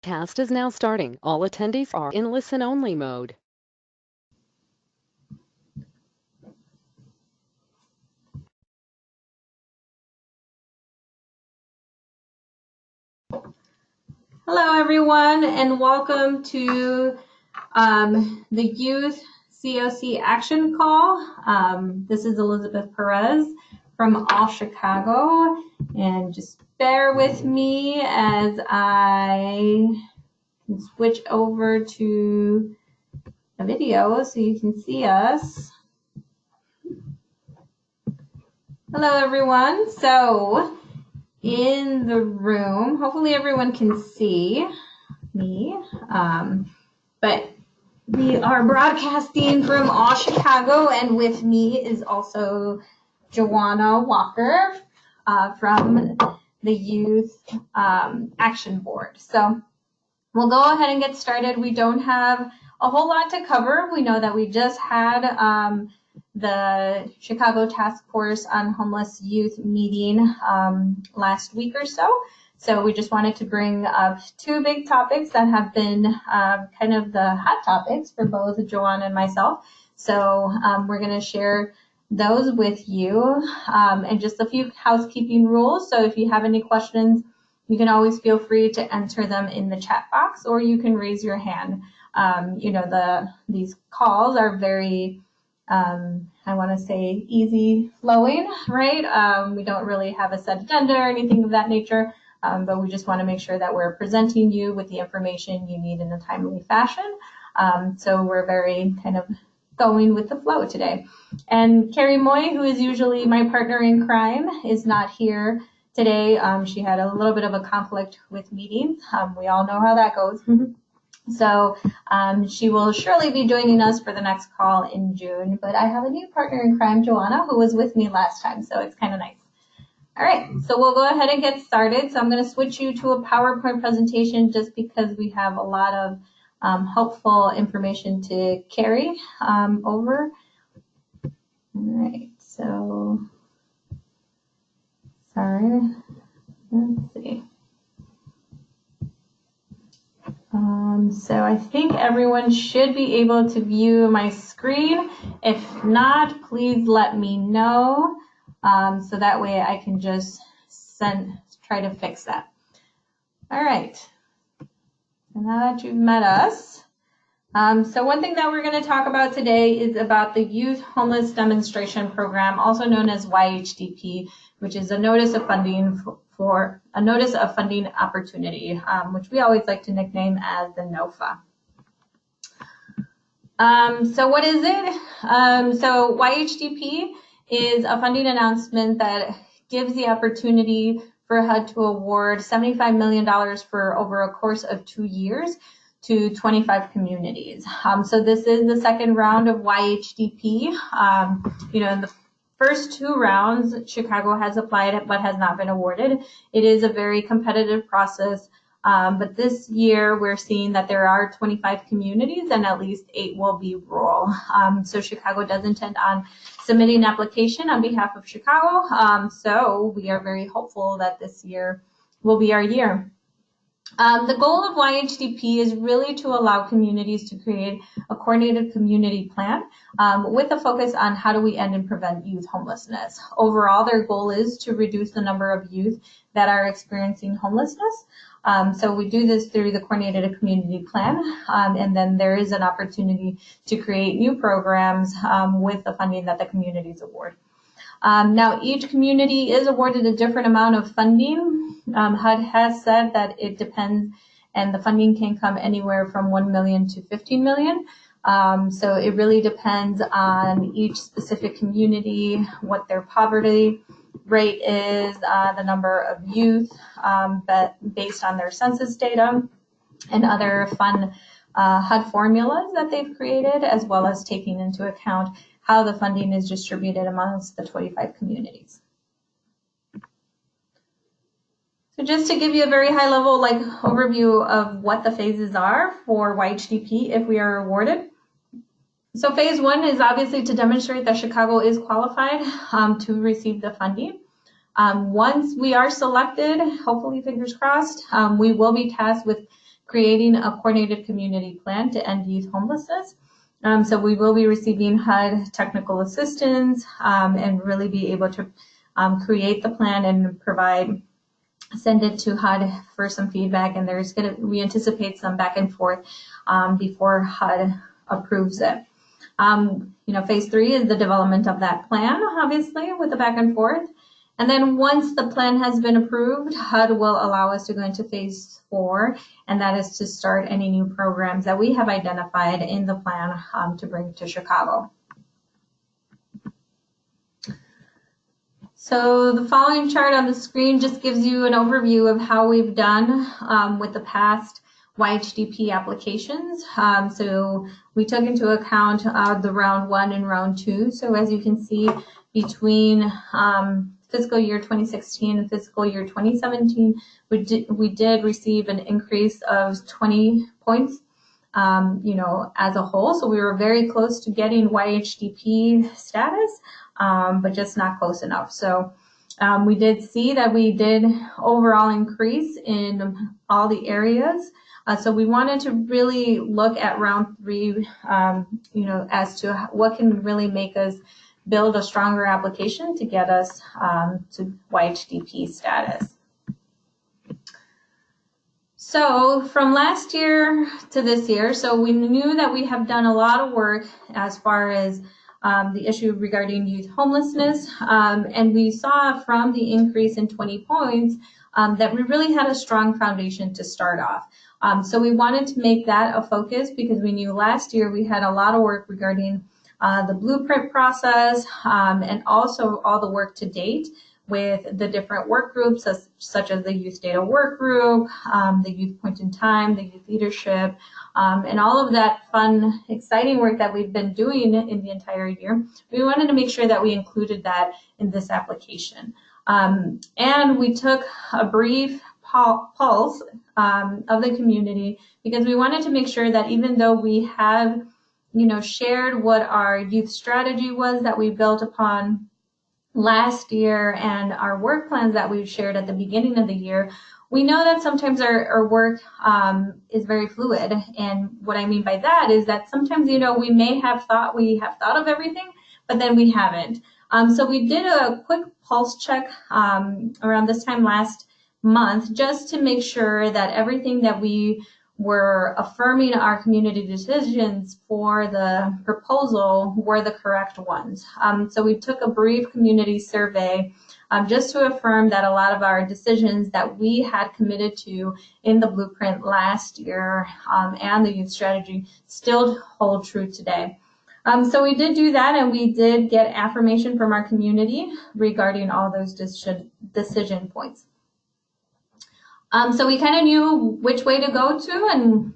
Cast is now starting. All attendees are in listen-only mode. Hello, everyone, and welcome to the Youth CoC Action Call. This is Elizabeth Perez from All Chicago, and just bear with me as I can switch over to a video so you can see us. Hello, everyone. So, in the room, hopefully everyone can see me, but we are broadcasting from All Chicago, and with me is also Joanna Walker from the Youth Action Board. So we'll go ahead and get started. We don't have a whole lot to cover. We know that we just had the Chicago Task Force on Homeless Youth meeting last week or so. So we just wanted to bring up two big topics that have been kind of the hot topics for both Joanna and myself. So we're going to share those with you, and just a few housekeeping rules. So if you have any questions, you can always feel free to enter them in the chat box, or you can raise your hand. You know, these calls are very I want to say easy flowing, right? We don't really have a set agenda or anything of that nature, but we just want to make sure that we're presenting you with the information you need in a timely fashion. So we're very kind of going with the flow today. And Carrie Moy, who is usually my partner in crime, is not here today. She had a little bit of a conflict with meetings. We all know how that goes. So she will surely be joining us for the next call in June. But I have a new partner in crime, Joanna, who was with me last time, so it's kind of nice. All right, so we'll go ahead and get started. So I'm going to switch you to a PowerPoint presentation just because we have a lot of helpful information to carry over. All right, so sorry, let's see. So I think everyone should be able to view my screen. If not, please let me know, so that way I can just try to fix that. All right, so now that you've met us, so one thing that we're going to talk about today is about the Youth Homeless Demonstration Program, also known as YHDP, which is a notice of funding for a notice of funding opportunity, which we always like to nickname as the NOFA. So what is it? So YHDP is a funding announcement that gives the opportunity for HUD to award $75 million for over a course of 2 years to 25 communities. So this is the second round of YHDP. You know, in the first 2 rounds, Chicago has applied but has not been awarded. It is a very competitive process, but this year we're seeing that there are 25 communities and at least 8 will be rural. So Chicago does intend on submitting an application on behalf of Chicago. So we are very hopeful that this year will be our year. The goal of YHDP is really to allow communities to create a coordinated community plan with a focus on how do we end and prevent youth homelessness. Overall, their goal is to reduce the number of youth that are experiencing homelessness. So we do this through the coordinated community plan, and then there is an opportunity to create new programs with the funding that the communities award. Now, each community is awarded a different amount of funding. HUD has said that it depends, and the funding can come anywhere from 1 million to 15 million. So it really depends on each specific community, what their poverty rate is, the number of youth, but based on their census data and other fun HUD formulas that they've created, as well as taking into account how the funding is distributed amongst the 25 communities. So just to give you a very high level overview of what the phases are for YHDP if we are awarded. So phase 1 is obviously to demonstrate that Chicago is qualified to receive the funding. Once we are selected, hopefully fingers crossed, we will be tasked with creating a coordinated community plan to end youth homelessness. So we will be receiving HUD technical assistance and really be able to create the plan and send it to HUD for some feedback. And we anticipate some back and forth before HUD approves it. Phase 3 is the development of that plan, obviously, with the back and forth. And then once the plan has been approved, HUD will allow us to go into phase 4, and that is to start any new programs that we have identified in the plan to bring to Chicago. So the following chart on the screen just gives you an overview of how we've done with the past YHDP applications. So we took into account the round 1 and round 2. So as you can see, between fiscal year 2016 and fiscal year 2017, we did receive an increase of 20 points, as a whole. So we were very close to getting YHDP status, but just not close enough. So we did see that we did overall increase in all the areas. So we wanted to really look at round 3, as to what can really make us build a stronger application to get us to YHDP status. So from last year to this year, so we knew that we have done a lot of work as far as the issue regarding youth homelessness, and we saw from the increase in 20 points that we really had a strong foundation to start off. So we wanted to make that a focus because we knew last year we had a lot of work regarding the blueprint process, and also all the work to date with the different work groups, such as the youth data work group, the youth point in time, the youth leadership, and all of that fun, exciting work that we've been doing in the entire year. We wanted to make sure that we included that in this application. And we took a brief pulse of the community because we wanted to make sure that even though we have shared what our youth strategy was that we built upon last year and our work plans that we've shared at the beginning of the year, we know that sometimes our work is very fluid. And what I mean by that is that sometimes, we may have thought of everything, but then we haven't. So we did a quick pulse check around this time last month just to make sure that everything that we were affirming our community decisions for the proposal were the correct ones. So we took a brief community survey just to affirm that a lot of our decisions that we had committed to in the blueprint last year and the youth strategy still hold true today. So we did do that, and we did get affirmation from our community regarding all those decision points. So we kind of knew which way to go to, and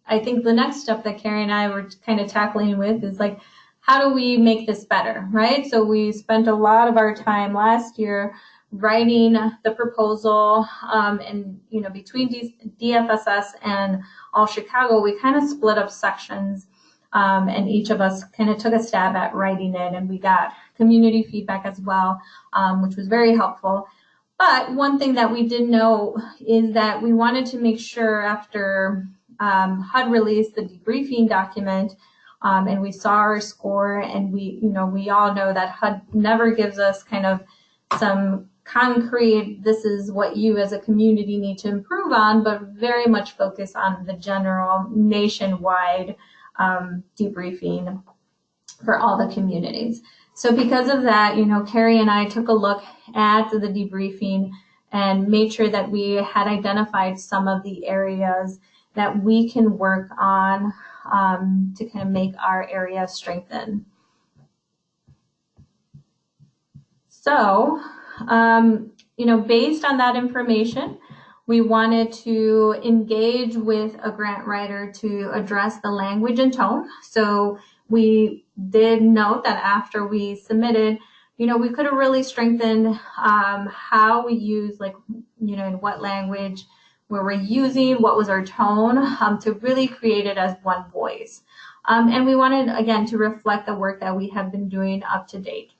I think the next step that Carrie and I were kind of tackling with is like, how do we make this better, right? So we spent a lot of our time last year writing the proposal, and between DFSS and All Chicago, we kind of split up sections, and each of us kind of took a stab at writing it, and we got community feedback as well, which was very helpful. But one thing that we did know is that we wanted to make sure after HUD released the debriefing document, and we saw our score, and we all know that HUD never gives us kind of some concrete, this is what you as a community need to improve on, but very much focus on the general nationwide debriefing for all the communities. So because of that, Carrie and I took a look at the debriefing and made sure that we had identified some of the areas that we can work on to kind of make our area strengthen. So, based on that information, we wanted to engage with a grant writer to address the language and tone. So we did note that after we submitted, we could have really strengthened how we use, in what language were we using, what was our tone, to really create it as one voice. And we wanted, again, to reflect the work that we have been doing up to date.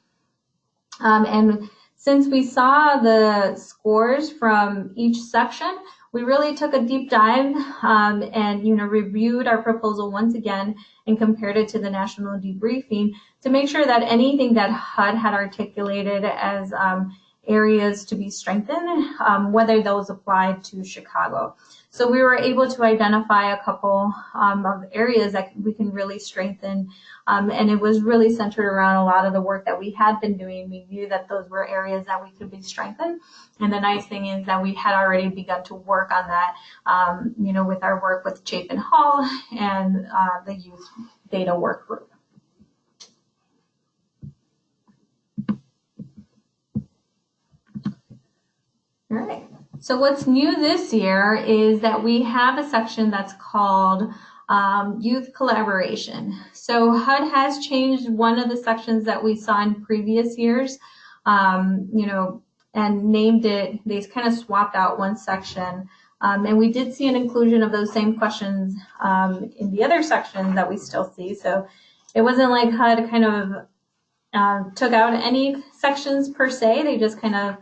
And since we saw the scores from each section, we really took a deep dive and reviewed our proposal once again and compared it to the national debriefing to make sure that anything that HUD had articulated as areas to be strengthened, whether those applied to Chicago. So we were able to identify a couple of areas that we can really strengthen, and it was really centered around a lot of the work that we had been doing. We knew that those were areas that we could be strengthened, and the nice thing is that we had already begun to work on that, with our work with Chapin Hall and the youth data work group. All right. So what's new this year is that we have a section that's called youth collaboration. So HUD has changed one of the sections that we saw in previous years, and named it, they kind of swapped out one section. And we did see an inclusion of those same questions in the other sections that we still see. So it wasn't like HUD kind of took out any sections per se. They just kind of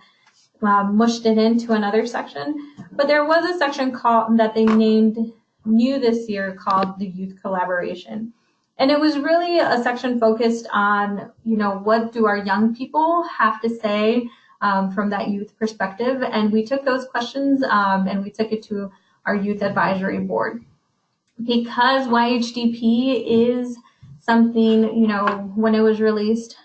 mushed it into another section, but there was a section that they named new this year called the youth collaboration, and it was really a section focused on what do our young people have to say from that youth perspective, and we took those questions and we took it to our youth advisory board. Because YHDP is something, when it was released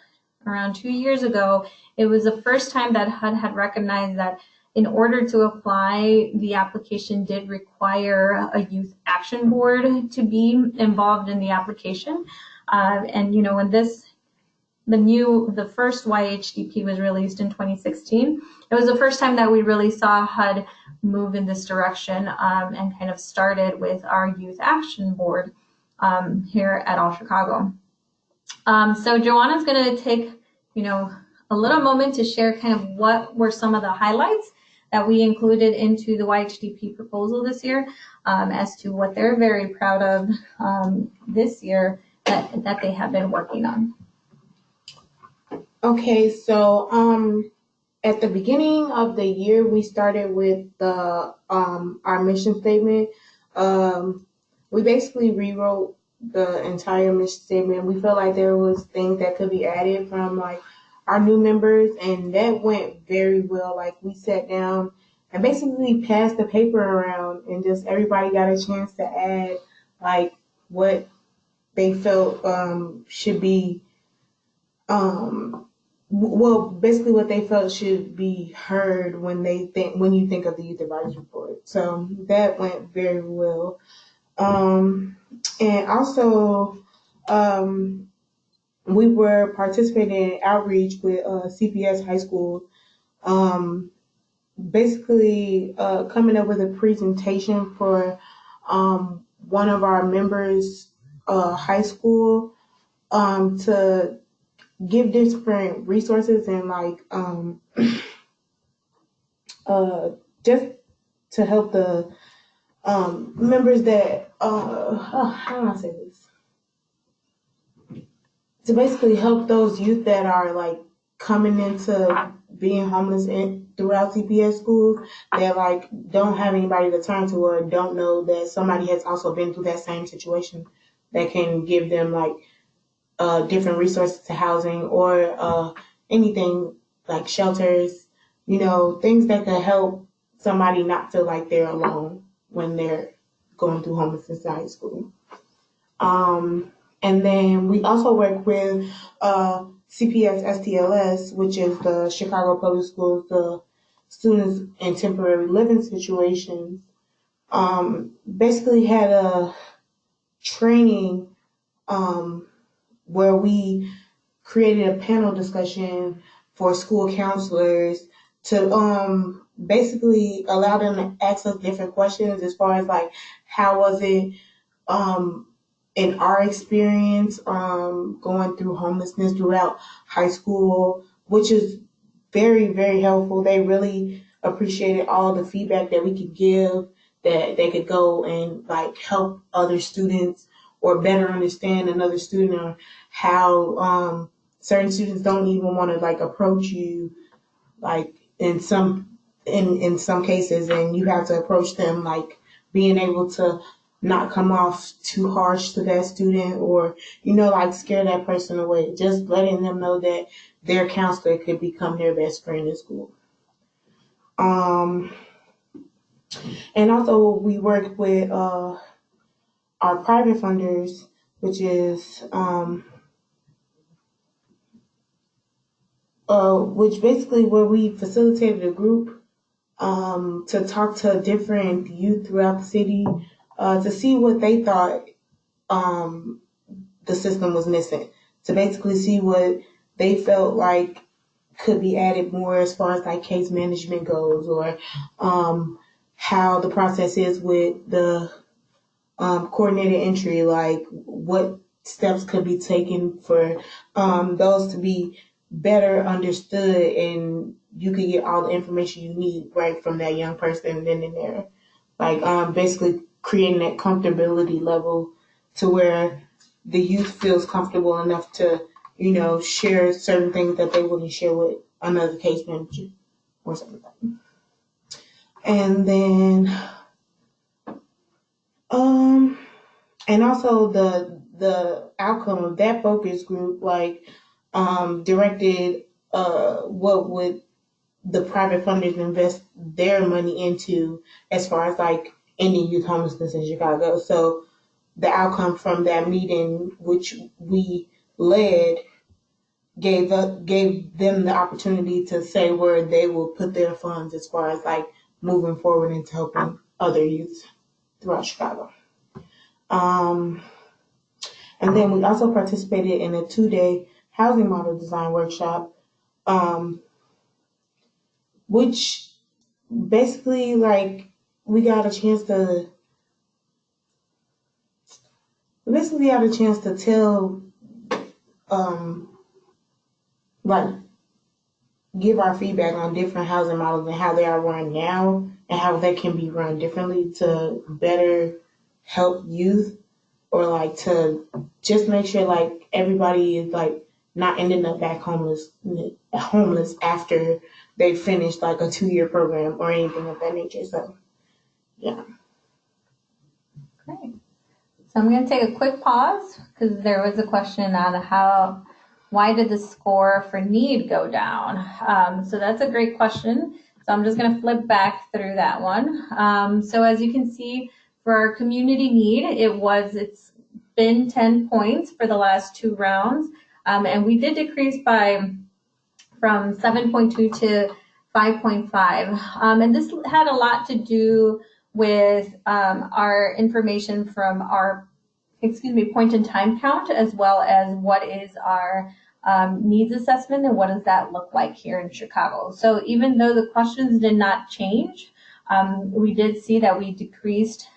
around 2 years ago, it was the first time that HUD had recognized that in order to apply, the application did require a youth action board to be involved in the application. And when the first YHDP was released in 2016, it was the first time that we really saw HUD move in this direction and kind of started with our youth action board here at All Chicago. So Joanna's going to take, a little moment to share kind of what were some of the highlights that we included into the YHDP proposal this year, as to what they're very proud of this year that they have been working on. Okay, so at the beginning of the year, we started with the our mission statement. We basically rewrote the entire mission statement. We felt like there was things that could be added from our new members, and that went very well. We sat down and basically passed the paper around, and just everybody got a chance to add what they felt should be basically what they felt should be heard when you think of the youth advisory board. So that went very well. And also we were participating in outreach with CPS High School, basically coming up with a presentation for one of our members' high school to give different resources and just to help the members that how do I say this? To basically help those youth that are coming into being homeless throughout CPS schools that don't have anybody to turn to or don't know that somebody has also been through that same situation that can give them different resources to housing or anything like shelters, things that can help somebody not feel like they're alone when they're going through homelessness in high school. And then we also work with CPS STLS, which is the Chicago Public Schools, the Students in Temporary Living Situations. Basically had a training where we created a panel discussion for school counselors to basically allow them to ask us different questions as far as how was it in our experience going through homelessness throughout high school, which is very, very helpful. They really appreciated all the feedback that we could give, that they could go and help other students or better understand another student, or how certain students don't even want to approach you in some in some cases, and you have to approach them like being able to not come off too harsh to that student or, like scare that person away. Just letting them know that their counselor could become their best friend in school. And also we work with our private funders, which is which basically where we facilitated a group to talk to different youth throughout the city to see what they thought the system was missing, to basically see what they felt like could be added more as far as like case management goes, or how the process is with the coordinated entry, like what steps could be taken for those to be better understood, and you could get all the information you need right from that young person then and there. Like basically creating that comfortability level to where the youth feels comfortable enough to, share certain things that they wouldn't share with another case manager or something like that. And then and also the outcome of that focus group, like directed what would the private funders invest their money into as far as like ending youth homelessness in Chicago. So the outcome from that meeting, which we led, gave them the opportunity to say where they will put their funds as far as like moving forward into helping other youth throughout Chicago. And then we also participated in a 2-day housing model design workshop, which basically like we got a chance to tell, like give our feedback on different housing models and how they are run now and how they can be run differently to better help youth, or like to just make sure like everybody is like not ending up back homeless after they finished like a 2-year program or anything of that nature. So yeah. Great. So I'm going to take a quick pause because there was a question on why did the score for need go down? So that's a great question. So I'm just going to flip back through that one. So as you can see, for our community need, it's been 10 points for the last 2 rounds. And we did decrease from 7.2 to 5.5. And this had a lot to do with our information from our point in time count, as well as what is our needs assessment and what does that look like here in Chicago. So even though the questions did not change, we did see that we decreased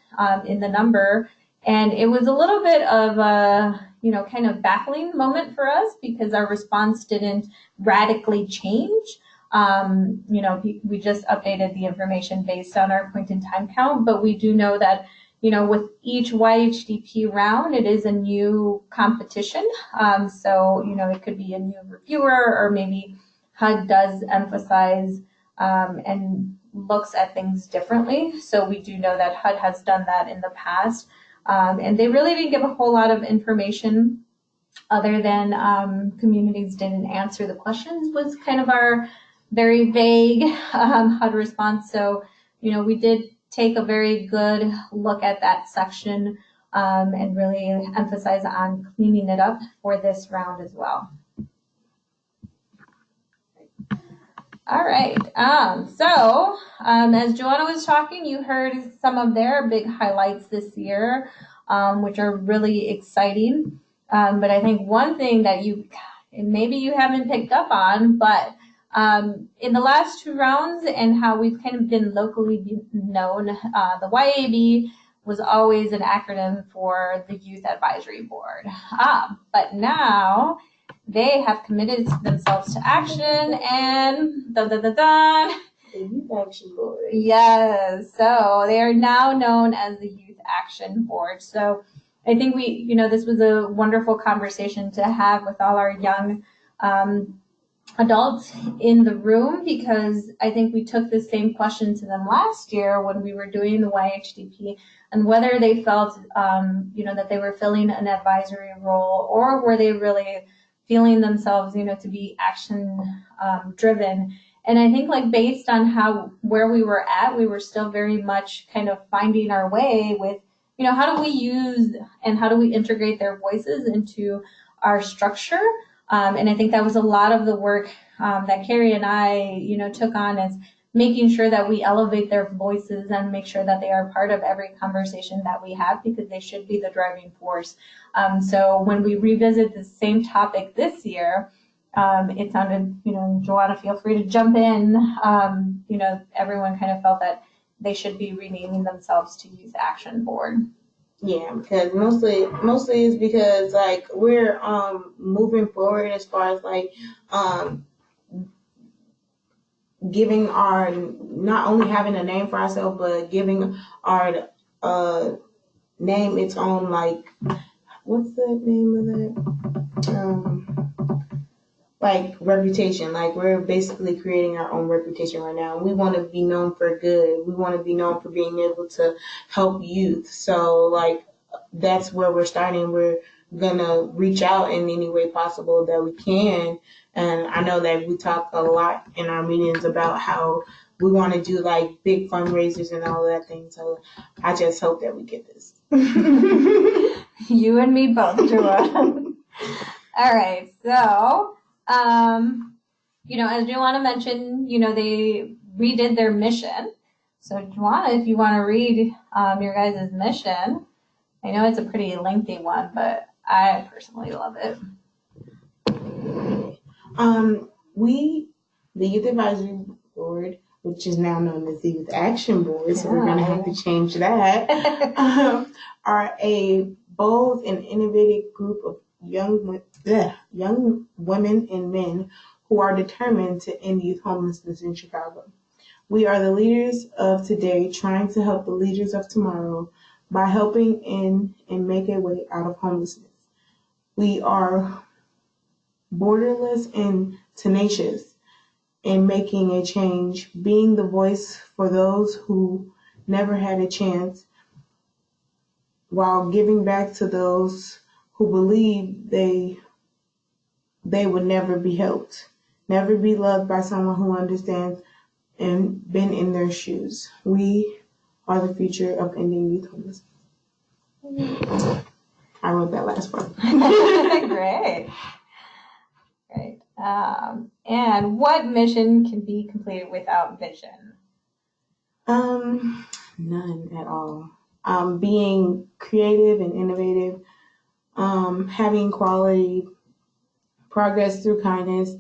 in the number, and it was a little bit of a kind of baffling moment for us because our response didn't radically change. We just updated the information based on our point in time count, but we do know that with each YHDP round, it is a new competition. So it could be a new reviewer, or maybe HUD does emphasize and looks at things differently. So we do know that HUD has done that in the past. And they really didn't give a whole lot of information other than communities didn't answer the questions, was kind of our very vague HUD response. So, we did take a very good look at that section and really emphasize on cleaning it up for this round as well. All right, so as Joanna was talking, you heard some of their big highlights this year, which are really exciting. But I think one thing that maybe you haven't picked up on, but in the last 2 rounds and how we've kind of been locally known, the YAB was always an acronym for the Youth Advisory Board. But now they have committed themselves to action, and the Youth Action Board. Yes, so they are now known as the Youth Action Board. So I think this was a wonderful conversation to have with all our young adults in the room, because I think we took the same question to them last year when we were doing the YHDP, and whether they felt, that they were filling an advisory role, or were they really feeling themselves, to be action driven. And I think, like, based on where we were at, we were still very much kind of finding our way with, how do we use and how do we integrate their voices into our structure. And I think that was a lot of the work that Carrie and I, took on, is making sure that we elevate their voices and make sure that they are part of every conversation that we have, because they should be the driving force. So when we revisit the same topic this year, it sounded, Joanna, feel free to jump in. Everyone kind of felt that they should be renaming themselves to Youth Action Board. Yeah, because mostly is because, like, we're moving forward as far as, like, giving our, not only having a name for ourselves, but giving our name its own, like, what's the name of that? Like, reputation. Like, we're basically creating our own reputation right now. We want to be known for good. We want to be known for being able to help youth. So, like, that's where we're starting. We're going to reach out in any way possible that we can. And I know that we talk a lot in our meetings about how we want to do, like, big fundraisers and all of that thing. So I just hope that we get this. You and me both, Joanna. All right. So, as Joanna mentioned, they redid their mission. So, Joanna, if you want to read your guys' mission, I know it's a pretty lengthy one, but I personally love it. We, the Youth Advisory Board, which is now known as the Youth Action Board, so we're going to have to change that, are a bold and innovative group of young women and men who are determined to end youth homelessness in Chicago. We are the leaders of today trying to help the leaders of tomorrow by helping in and make a way out of homelessness. We are borderless and tenacious in making a change, being the voice for those who never had a chance, while giving back to those who believe they would never be helped, never be loved by someone who understands and been in their shoes. We are the future of ending youth homelessness. I wrote that last part. Great. And what mission can be completed without vision? None at all. Being creative and innovative, having quality, progress through kindness,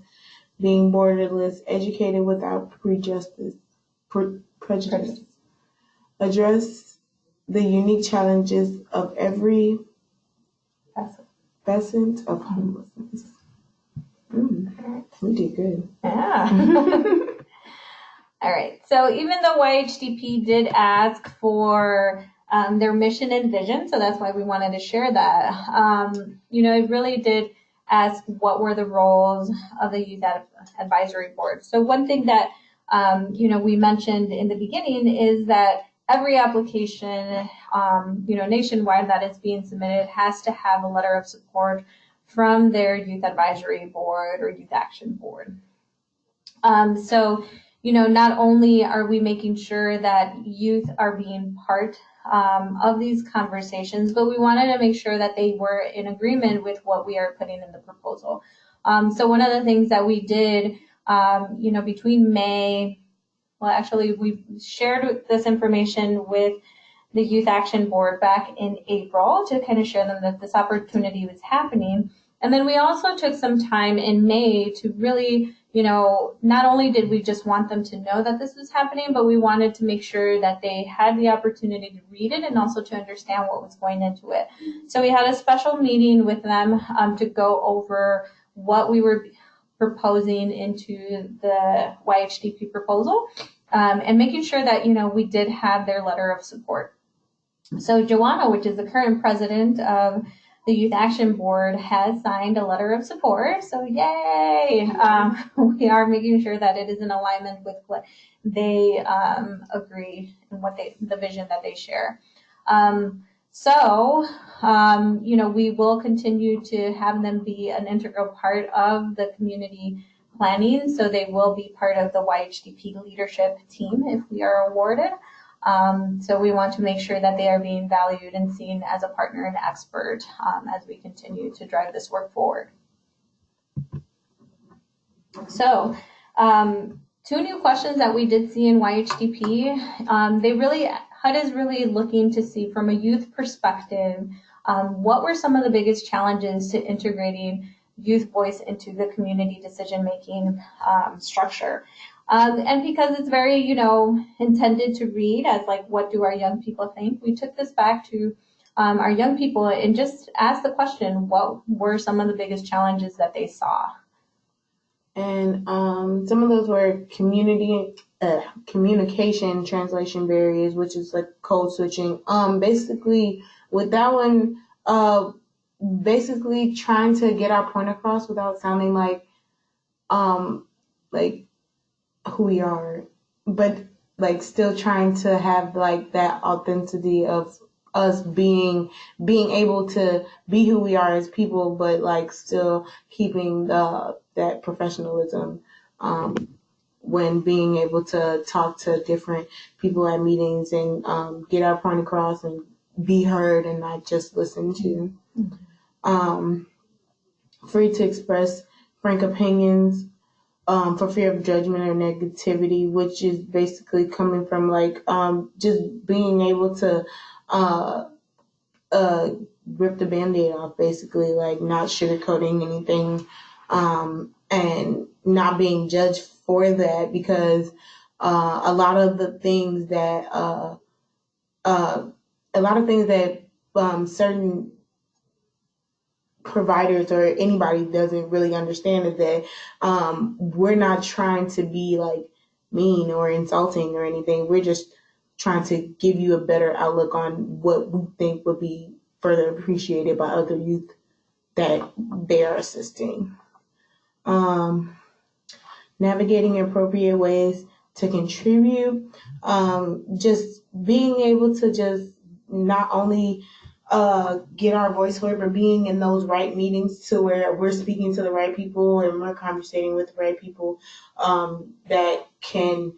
being borderless, educated without prejudice, address the unique challenges of every facet of homelessness. We did good. Yeah. All right. So even though YHDP did ask for their mission and vision, so that's why we wanted to share that. It really did ask what were the roles of the Youth Advisory Board. So one thing that we mentioned in the beginning is that every application, nationwide that is being submitted has to have a letter of support from their Youth Advisory Board or Youth Action Board. Not only are we making sure that youth are being part of these conversations, but we wanted to make sure that they were in agreement with what we are putting in the proposal. So one of the things that we did, between May, we shared this information with the Youth Action Board back in April to kind of share them that this opportunity was happening. And then we also took some time in May to really, not only did we just want them to know that this was happening, but we wanted to make sure that they had the opportunity to read it and also to understand what was going into it. So we had a special meeting with them to go over what we were proposing into the YHDP proposal and making sure that, we did have their letter of support. So Joanna, which is the current president of the Youth Action Board has signed a letter of support, so yay! We are making sure that it is in alignment with what they agree and what the vision that they share. We will continue to have them be an integral part of the community planning, so they will be part of the YHDP leadership team if we are awarded. So we want to make sure that they are being valued and seen as a partner and expert as we continue to drive this work forward. So, two new questions that we did see in YHDP. HUD is really looking to see from a youth perspective, what were some of the biggest challenges to integrating youth voice into the community decision-making structure. And because it's very, intended to read as like, what do our young people think? We took this back to our young people and just asked the question, what were some of the biggest challenges that they saw? And some of those were communication translation barriers, which is like code switching. Basically, with that one, basically trying to get our point across without sounding like who we are, but like still trying to have like that authenticity of us being able to be who we are as people, but like still keeping that professionalism when being able to talk to different people at meetings and get our point across and be heard and not just listened to. Free to express frank opinions for fear of judgment or negativity, which is basically coming from like just being able to rip the Band-Aid off, basically, like not sugarcoating anything and not being judged for that, because a lot of the things that certain providers or anybody doesn't really understand is that we're not trying to be like mean or insulting or anything. We're just trying to give you a better outlook on what we think would be further appreciated by other youth that they are assisting. Navigating appropriate ways to contribute, just being able to just not only get our voice heard, but being in those right meetings to where we're speaking to the right people and we're conversating with the right people that can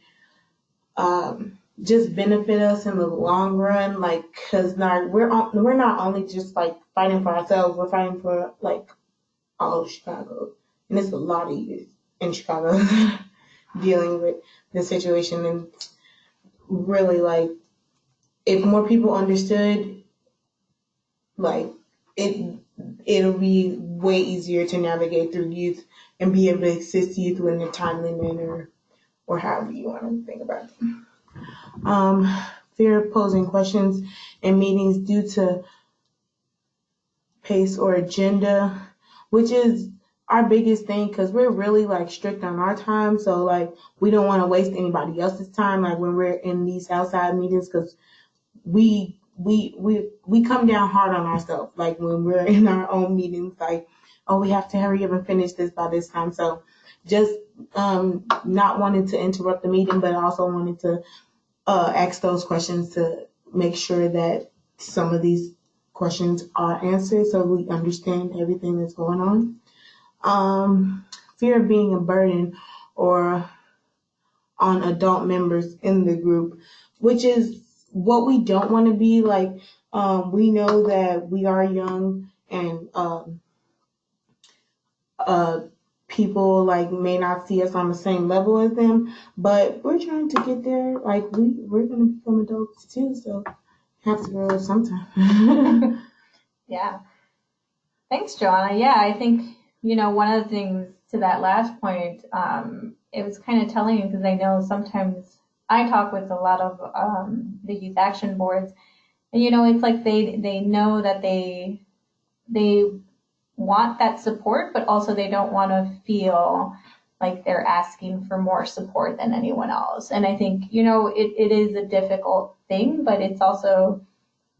just benefit us in the long run. Like, because we're not only just like fighting for ourselves, we're fighting for like all of Chicago, and there's a lot of youth in Chicago dealing with this situation. And really, like, if more people understood, like it'll be way easier to navigate through youth and be able to assist youth in a timely manner, or however you want to think about it. Fear of posing questions in meetings due to pace or agenda, which is our biggest thing, because we're really like strict on our time. So like we don't want to waste anybody else's time, like when we're in these outside meetings, because we come down hard on ourselves, like when we're in our own meetings, like, oh, we have to hurry up and finish this by this time. So just not wanting to interrupt the meeting, but also wanting to ask those questions to make sure that some of these questions are answered so we understand everything that's going on. Fear of being a burden or on adult members in the group, which is what we don't want to be. Like, we know that we are young and people like may not see us on the same level as them, but we're trying to get there. Like we're going to become adults too, so have to grow up sometime. Yeah. Thanks, Joanna. Yeah, I think, one of the things to that last point, it was kind of telling because I know sometimes I talk with a lot of the youth action boards, and it's like they know that they want that support, but also they don't want to feel like they're asking for more support than anyone else. And I think, it is a difficult thing, but it's also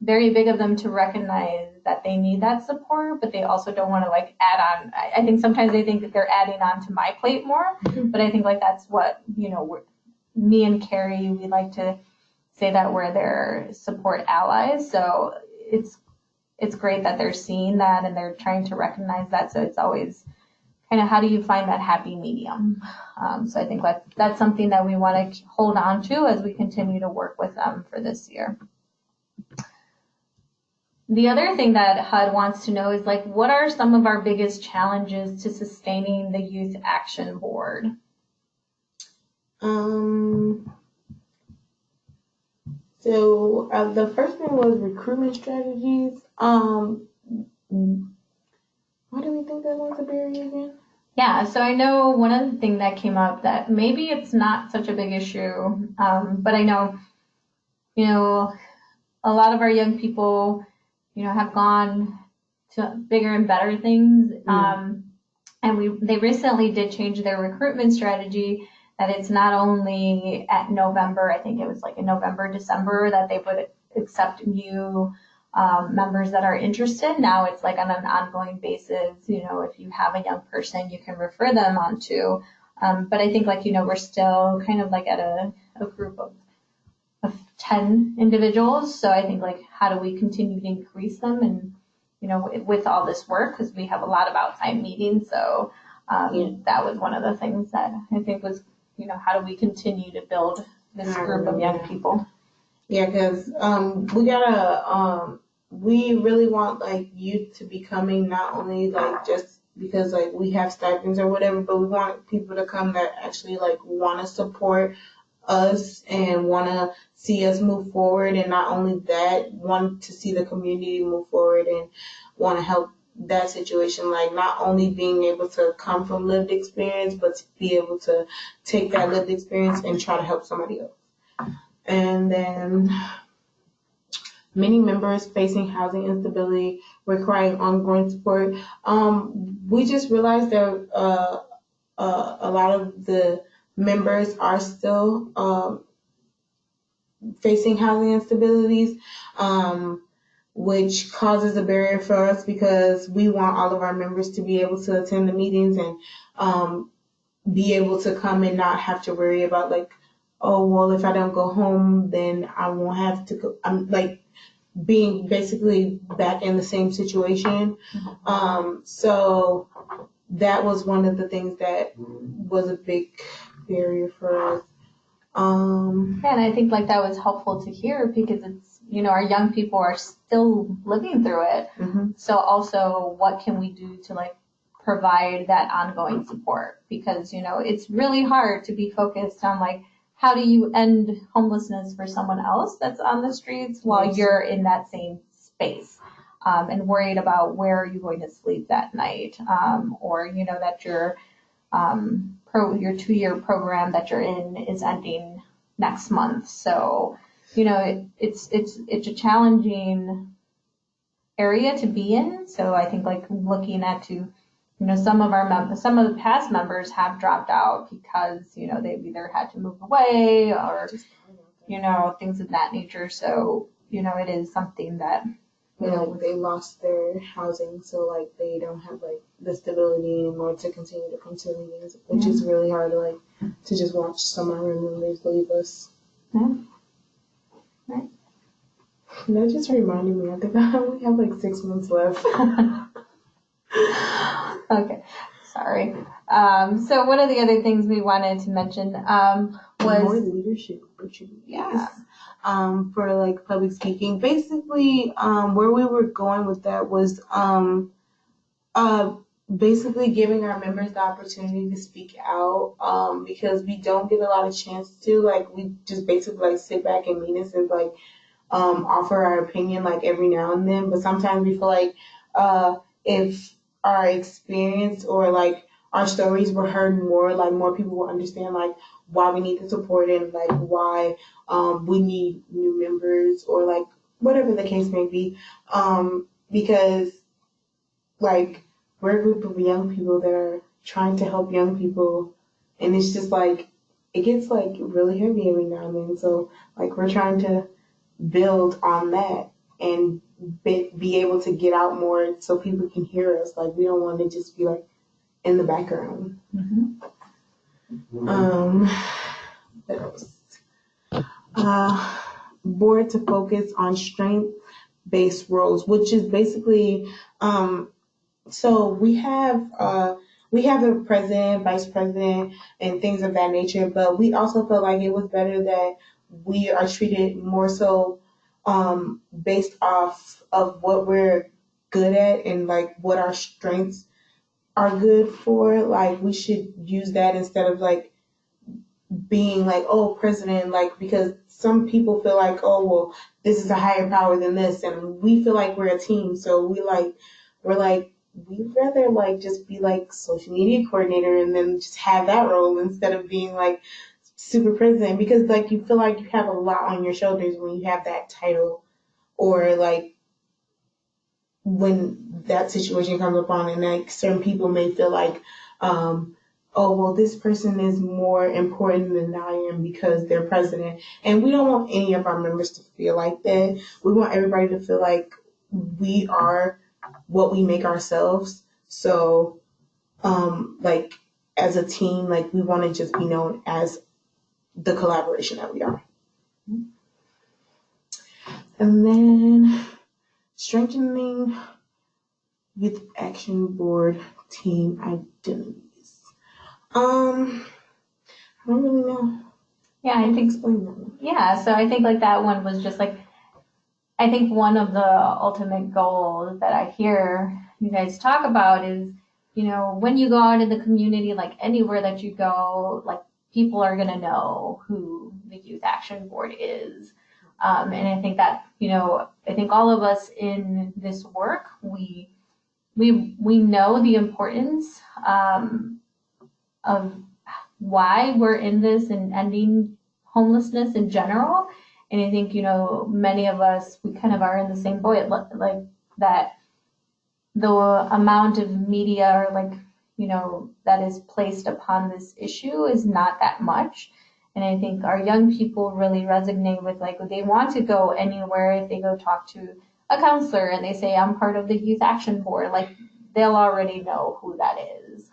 very big of them to recognize that they need that support, but they also don't want to like add on. I think sometimes they think that they're adding on to my plate more, but I think like that's what, you know, me and Carrie, we like to say that we're their support allies. So it's great that they're seeing that and they're trying to recognize that. So it's always kind of how do you find that happy medium? So I think that's something that we want to hold on to as we continue to work with them for this year. The other thing that HUD wants to know is like, what are some of our biggest challenges to sustaining the Youth Action Board? So the first one was recruitment strategies. Why do we think that was a barrier again? Yeah, so I know one of the things that came up that maybe it's not such a big issue, but I know, you know, a lot of our young people, you know, have gone to bigger and better things. And they recently did change their recruitment strategy, that it's not only at November, I think it was like in November, December, that they would accept new members that are interested. Now it's like on an ongoing basis. You know, if you have a young person, you can refer them on to. But I think like, you know, we're still kind of like at a group of 10 individuals. So I think like, how do we continue to increase them? And, you know, with all this work, because we have a lot of outside meetings. So that was one of the things that I think was, you know, how do we continue to build this group of young people? Yeah, because we really want like youth to be coming, not only like just because like we have stipends or whatever, but we want people to come that actually like want to support us and want to see us move forward, and not only that, want to see the community move forward and want to help that situation, like not only being able to come from lived experience, but to be able to take that lived experience and try to help somebody else. And then many members facing housing instability, requiring ongoing support. We just realized that a lot of the members are still facing housing instabilities, which causes a barrier for us because we want all of our members to be able to attend the meetings and be able to come and not have to worry about like, oh, well, if I don't go home, then I won't have to go. I'm like being basically back in the same situation. So that was one of the things that was a big barrier for us. And I think like that was helpful to hear because it's, you know, our young people are still living through it. So also what can we do to like provide that ongoing support? Because, you know, it's really hard to be focused on like, how do you end homelessness for someone else that's on the streets while you're in that same space and worried about where are you going to sleep that night, or, you know, that your 2-year program that you're in is ending next month. So, you know, it's a challenging area to be in. So I think like looking at you know, some of the past members have dropped out because, you know, they've either had to move away or, you know, things of that nature. So, you know, it is something that, you know, they lost their housing, so like they don't have like the stability anymore to continue to come to meetings, which is really hard to like to just watch some of our members leave us. Yeah. Right. That just reminded me, I think I only have like 6 months left. Okay, sorry. So one of the other things we wanted to mention was more leadership opportunities. Yeah. For like public speaking. Basically, where we were going with that was basically giving our members the opportunity to speak out, because we don't get a lot of chance to, like, we just basically like sit back in meetings and like offer our opinion like every now and then, but sometimes we feel like if our experience or like our stories were heard more, like more people will understand like why we need the support and like why we need new members or like whatever the case may be, because like we're a group of young people that are trying to help young people, and it's just like it gets like really heavy every now and then. So like we're trying to build on that and be able to get out more so people can hear us. Like, we don't want to just be like in the background. What else? Board to focus on strength-based roles, which is basically, so we have a president, vice president, and things of that nature, but we also felt like it was better that we are treated more so based off of what we're good at and like what our strengths are good for. Like, we should use that instead of like being like, oh, president, like, because some people feel like, oh, well, this is a higher power than this, and we feel like we're a team, so we'd rather like just be like social media coordinator and then just have that role instead of being like super president, because like you feel like you have a lot on your shoulders when you have that title, or like when that situation comes upon, and like certain people may feel like, oh, well, this person is more important than I am because they're president. And we don't want any of our members to feel like that. We want everybody to feel like we are what we make ourselves. So, like, as a team, like, we want to just be known as the collaboration that we are. And then strengthening Youth Action Board team identities. I don't really know. Yeah, I think, Explain that. yeah, so I think like that one was just like, I think one of the ultimate goals that I hear you guys talk about is, you know, when you go out in the community, like anywhere that you go, like people are going to know who the Youth Action Board is. And I think that, you know, I think all of us in this work, we know the importance of why we're in this and ending homelessness in general. And I think, you know, many of us, we kind of are in the same boat, like that the amount of media or like, you know, that is placed upon this issue is not that much. And I think our young people really resonate with, like, they want to go anywhere. If they go talk to a counselor and they say, I'm part of the Youth Action Board, like they'll already know who that is.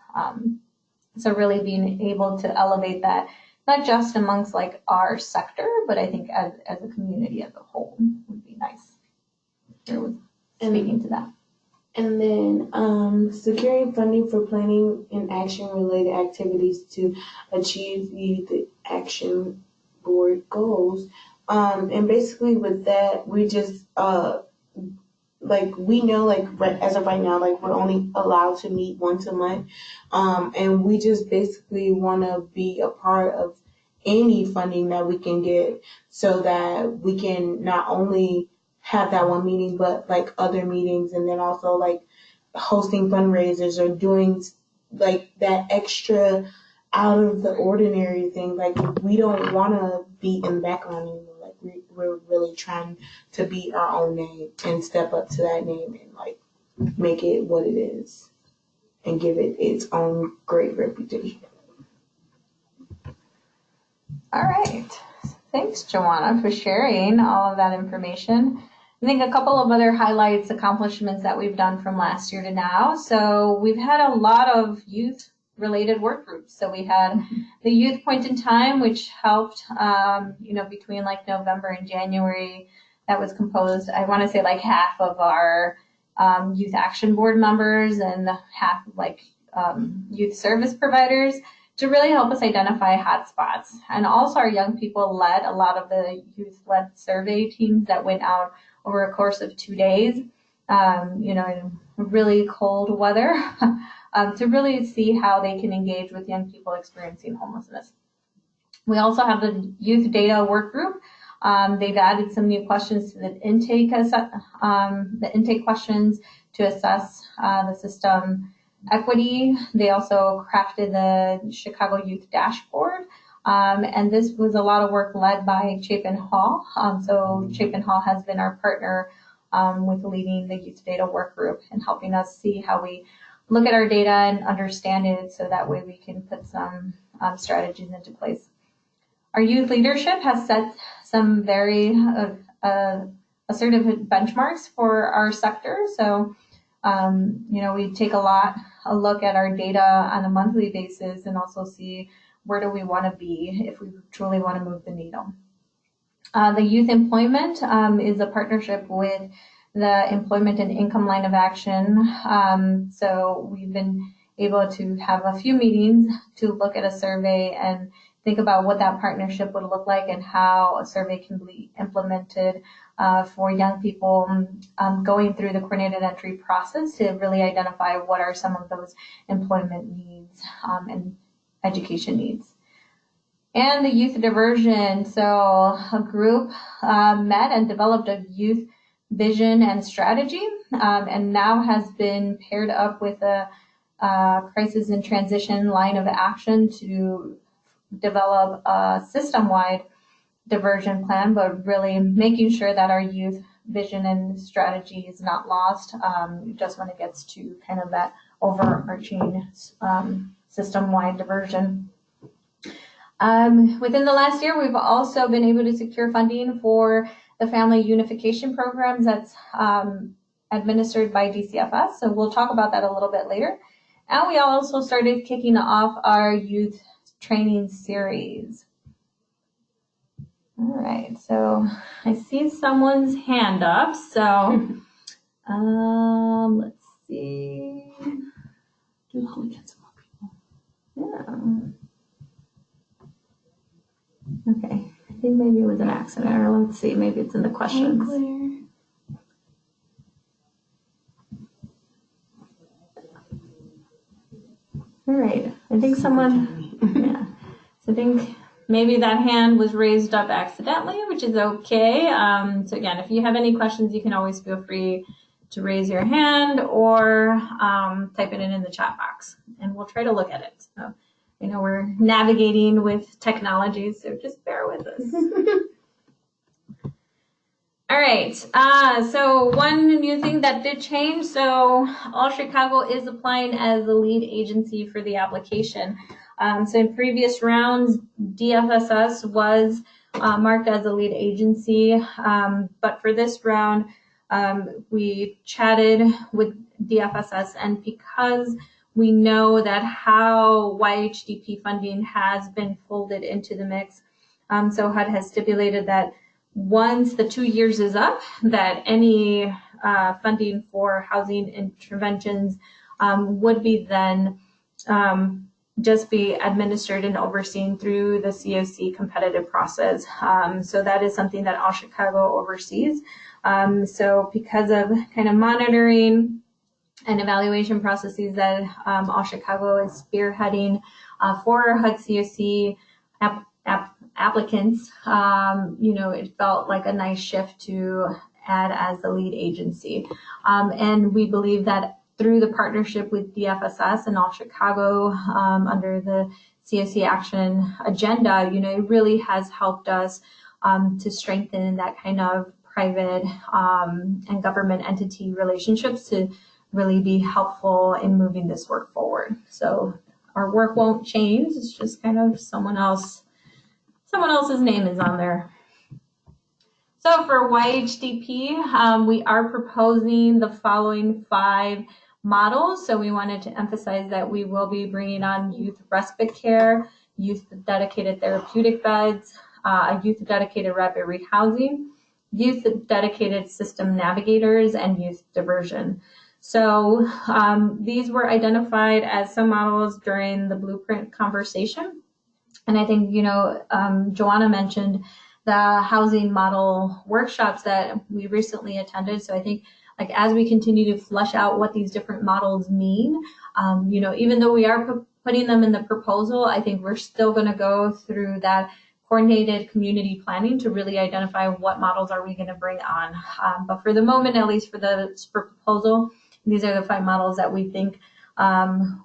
So really being able to elevate that, not just amongst like our sector, but I think as a community as a whole would be nice. Speaking to that. And then securing funding for planning and action related activities to achieve the Action Board goals. And basically with that, we just like, we know, like, as of right now, like, we're only allowed to meet once a month. And we just basically want to be a part of any funding that we can get so that we can not only have that one meeting, but like other meetings, and then also like hosting fundraisers or doing like that extra out of the ordinary thing. Like, we don't want to be in the background anymore. Like, we're really trying to be our own name and step up to that name and like make it what it is and give it its own great reputation. All right. Thanks, Joanna, for sharing all of that information. I think a couple of other highlights, accomplishments that we've done from last year to now. So we've had a lot of youth related work groups. So we had the Youth Point in Time, which helped, you know, between like November and January. That was composed, I want to say like half of our Youth Action Board members and half like youth service providers, to really help us identify hotspots. And also our young people led a lot of the youth-led survey teams that went out over a course of 2 days, you know, in really cold weather, to really see how they can engage with young people experiencing homelessness. We also have the youth data work group. They've added some new questions to the intake questions to assess the system equity. They also crafted the Chicago Youth Dashboard. And this was a lot of work led by Chapin Hall. So Chapin Hall has been our partner with leading the youth data work group and helping us see how we look at our data and understand it, so that way we can put some strategies into place. Our youth leadership has set some very assertive benchmarks for our sector. So, we take a look at our data on a monthly basis and also see where do we want to be if we truly want to move the needle. The youth employment is a partnership with the employment and income line of action. So we've been able to have a few meetings to look at a survey and think about what that partnership would look like and how a survey can be implemented for young people going through the coordinated entry process to really identify what are some of those employment needs and education needs. And the youth diversion. So a group met and developed a youth vision and strategy, and now has been paired up with a crisis and transition line of action to develop a system-wide diversion plan, but really making sure that our youth vision and strategy is not lost just when it gets to kind of that overarching system-wide diversion. Within the last year, we've also been able to secure funding for the family unification programs that's administered by DCFS. So we'll talk about that a little bit later. And we also started kicking off our youth training series. All right, so I see someone's hand up. So let's see. Oh, we got some more people. Yeah. Okay, I think maybe it was an accident, or let's see, maybe it's in the questions. All right, I think someone, yeah. So I think maybe that hand was raised up accidentally, which is okay. So again, if you have any questions, you can always feel free to raise your hand or type it in the chat box, and we'll try to look at it. So, we're navigating with technology, so just bear with us. All right, so one new thing that did change. So All Chicago is applying as the lead agency for the application. So in previous rounds, DFSS was marked as a lead agency, but for this round, we chatted with DFSS, and because we know that how YHDP funding has been folded into the mix, so HUD has stipulated that once the 2 years is up, that any funding for housing interventions would be then just be administered and overseen through the CoC competitive process. So that is something that All Chicago oversees. So because of kind of monitoring and evaluation processes that All Chicago is spearheading for HUD CoC applicants, it felt like a nice shift to add as the lead agency. And we believe that through the partnership with DFSS and All Chicago under the CoC Action agenda, it really has helped us to strengthen that kind of private and government entity relationships to really be helpful in moving this work forward. So our work won't change. It's just kind of someone else's name is on there. So for YHDP, we are proposing the following 5 models. So we wanted to emphasize that we will be bringing on youth respite care, youth dedicated therapeutic beds, youth dedicated rapid rehousing, youth dedicated system navigators, and youth diversion. So these were identified as some models during the blueprint conversation. And I think, Joanna mentioned the housing model workshops that we recently attended. So I think as we continue to flesh out what these different models mean, even though we are putting them in the proposal, I think we're still going to go through that coordinated community planning to really identify what models are we going to bring on. But for the moment, at least for the proposal, these are the 5 models that we think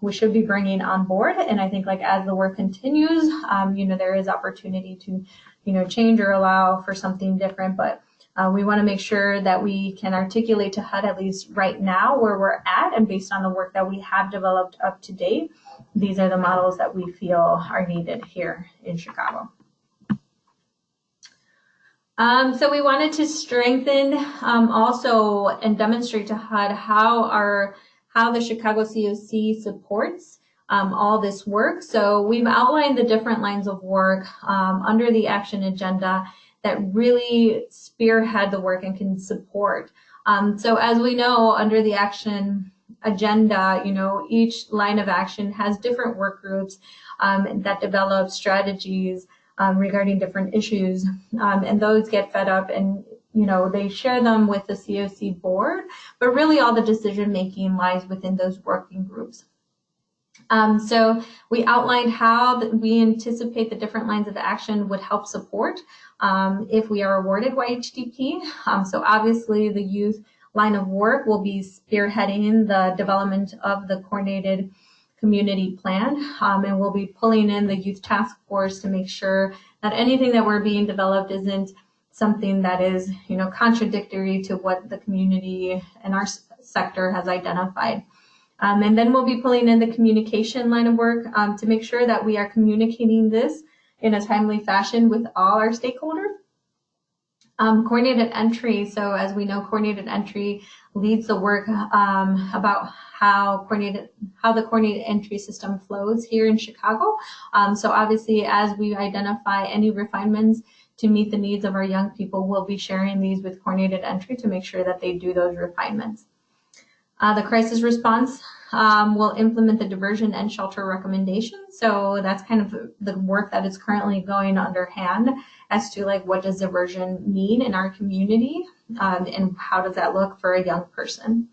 we should be bringing on board. And I think as the work continues, there is opportunity to, change or allow for something different. But we want to make sure that we can articulate to HUD, at least right now, where we're at, and based on the work that we have developed up to date, these are the models that we feel are needed here in Chicago. So we wanted to strengthen also and demonstrate to HUD how the Chicago CoC supports all this work. So we've outlined the different lines of work under the action agenda that really spearhead the work and can support. So as we know, under the action agenda, each line of action has different work groups that develop strategies regarding different issues, and those get fed up and they share them with the CoC board, but really all the decision making lies within those working groups. So we outlined how we anticipate the different lines of action would help support if we are awarded YHDP. So obviously the youth line of work will be spearheading the development of the coordinated community plan, and we'll be pulling in the youth task force to make sure that anything that we're being developed isn't something that is contradictory to what the community and our sector has identified. And then we'll be pulling in the communication line of work to make sure that we are communicating this in a timely fashion with all our stakeholders. Coordinated entry. So as we know, coordinated entry leads the work about how the coordinated entry system flows here in Chicago. So obviously, as we identify any refinements to meet the needs of our young people, we'll be sharing these with coordinated entry to make sure that they do those refinements. The crisis response will implement the diversion and shelter recommendations. So that's kind of the work that is currently going underhand as to what does diversion mean in our community and how does that look for a young person.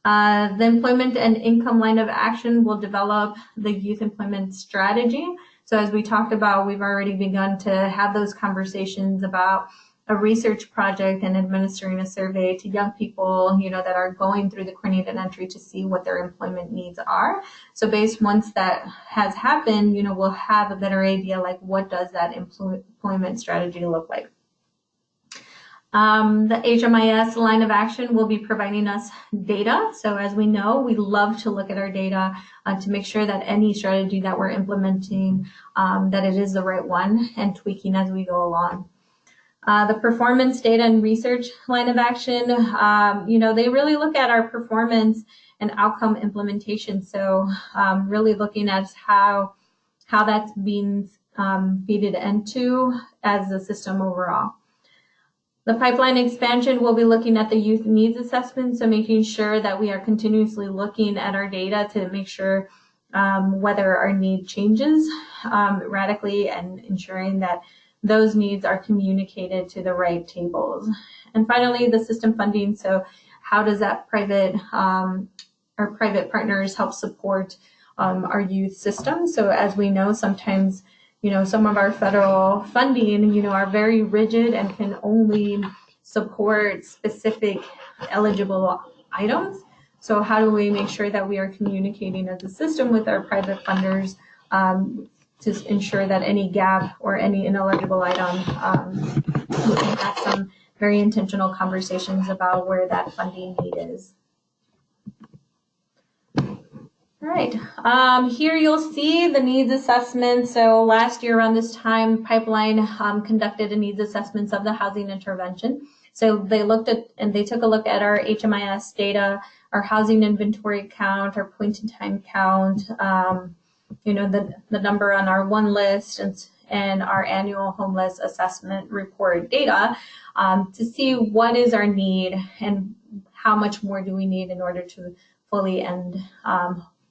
The employment and income line of action will develop the youth employment strategy. So as we talked about, we've already begun to have those conversations about a research project and administering a survey to young people, that are going through the coordinated entry to see what their employment needs are. So once that has happened, we'll have a better idea what does that employment strategy look like. The HMIS line of action will be providing us data. So as we know, we love to look at our data to make sure that any strategy that we're implementing, that it is the right one, and tweaking as we go along. The performance data and research line of action, they really look at our performance and outcome implementation. So really looking at how that's being feeded into as a system overall. The pipeline expansion will be looking at the youth needs assessment, so making sure that we are continuously looking at our data to make sure whether our need changes radically and ensuring that those needs are communicated to the right tables. And finally, the system funding. So how does that our private partners help support our youth system? So as we know, sometimes, some of our federal funding, are very rigid and can only support specific eligible items. So how do we make sure that we are communicating as a system with our private funders to ensure that any gap or any ineligible item, we can have some very intentional conversations about where that funding need is. All right, here you'll see the needs assessment. So last year around this time, Pipeline conducted a needs assessments of the housing intervention. So they took a look at our HMIS data, our housing inventory count, our point in time count, the number on our one list and our annual homeless assessment report data to see what is our need and how much more do we need in order to fully end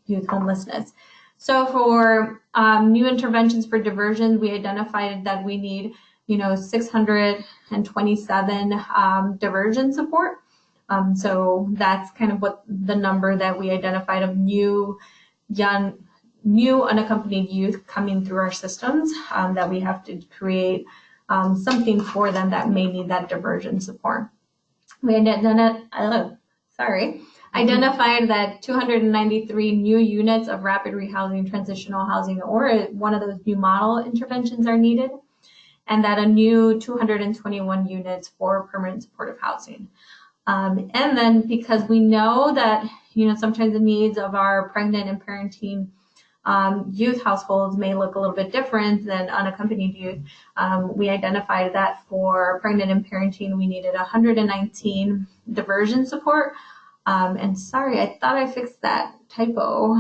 youth homelessness. So for new interventions for diversion, we identified that we need 627 diversion support. So that's kind of what the number that we identified of new unaccompanied youth coming through our systems that we have to create something for them that may need that diversion support. We identified that 293 new units of rapid rehousing, transitional housing, or one of those new model interventions are needed, and that a new 221 units for permanent supportive housing. And then because we know that, sometimes the needs of our pregnant and parenting youth households may look a little bit different than unaccompanied youth. We identified that for pregnant and parenting, we needed 119 diversion support. And sorry, I thought I fixed that typo.